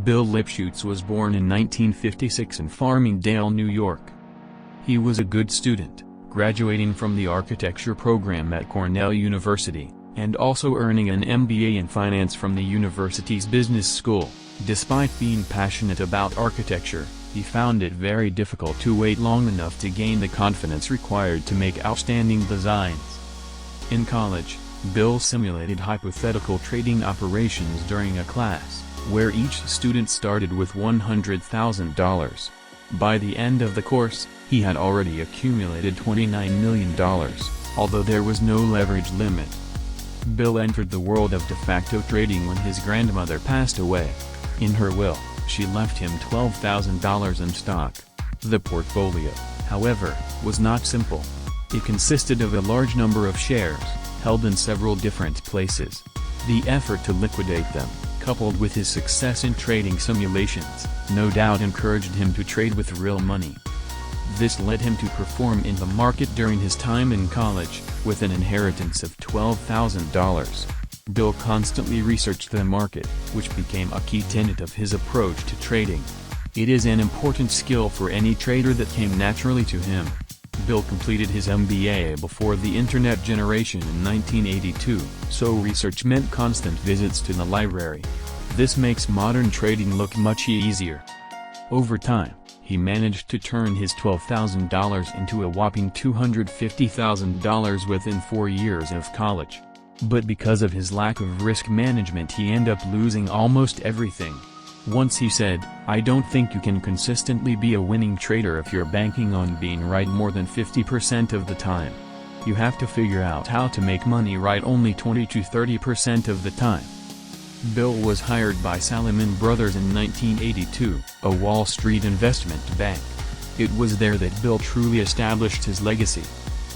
Bill Lipschutz was born in 1956 in Farmingdale, New York. He was a good student, graduating from the architecture program at Cornell University, and also earning an MBA in finance from the university's business school. Despite being passionate about architecture, he found it very difficult to wait long enough to gain the confidence required to make outstanding designs. In college, Bill simulated hypothetical trading operations during a class, where each student started with $100,000. By the end of the course, he had already accumulated $29 million, although there was no leverage limit. Bill entered the world of de facto trading when his grandmother passed away. In her will, she left him $12,000 in stock. The portfolio, however, was not simple. It consisted of a large number of shares, held in several different places. The effort to liquidate them, coupled with his success in trading simulations, no doubt encouraged him to trade with real money. This led him to perform in the market during his time in college, with an inheritance of $12,000. Bill constantly researched the market, which became a key tenet of his approach to trading. It is an important skill for any trader that came naturally to him. Bill completed his MBA before the Internet generation in 1982, so research meant constant visits to the library. This makes modern trading look much easier. Over time, he managed to turn his $12,000 into a whopping $250,000 within 4 years of college. But because of his lack of risk management, he ended up losing almost everything. Once he said, "I don't think you can consistently be a winning trader if you're banking on being right more than 50% of the time. You have to figure out how to make money right only 20 to 30% of the time." Bill was hired by Salomon Brothers in 1982, a Wall Street investment bank. It was there that Bill truly established his legacy.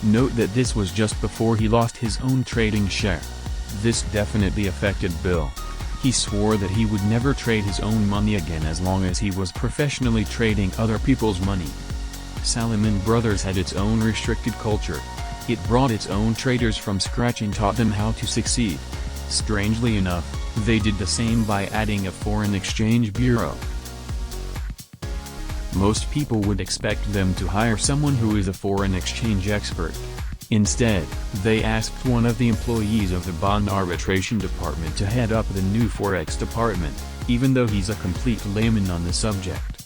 Note that this was just before he lost his own trading share. This definitely affected Bill. He swore that he would never trade his own money again as long as he was professionally trading other people's money. Salomon Brothers had its own restricted culture. It brought its own traders from scratch and taught them how to succeed. Strangely enough, they did the same by adding a foreign exchange bureau. Most people would expect them to hire someone who is a foreign exchange expert. Instead, they asked one of the employees of the bond arbitration department to head up the new Forex department, even though he's a complete layman on the subject.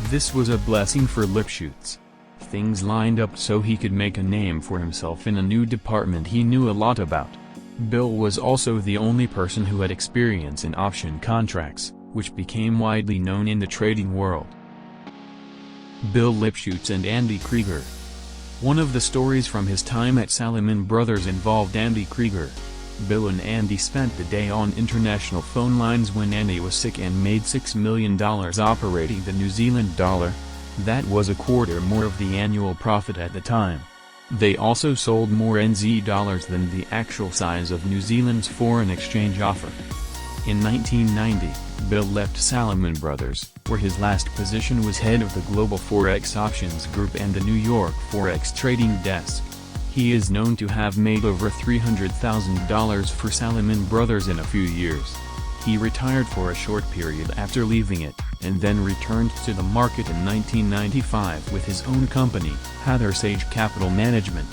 This was a blessing for Lipschutz. Things lined up so he could make a name for himself in a new department he knew a lot about. Bill was also the only person who had experience in option contracts, which became widely known in the trading world. Bill Lipschutz and Andy Krieger. One of the stories from his time at Salomon Brothers involved Andy Krieger. Bill and Andy spent the day on international phone lines when Andy was sick and made $6 million operating the New Zealand dollar. That was a quarter more of the annual profit at the time. They also sold more NZ dollars than the actual size of New Zealand's foreign exchange offer. In 1990, Bill left Salomon Brothers, where his last position was head of the Global Forex Options Group and the New York Forex Trading Desk. He is known to have made over $300,000 for Salomon Brothers in a few years. He retired for a short period after leaving it, and then returned to the market in 1995 with his own company, Sage Capital Management.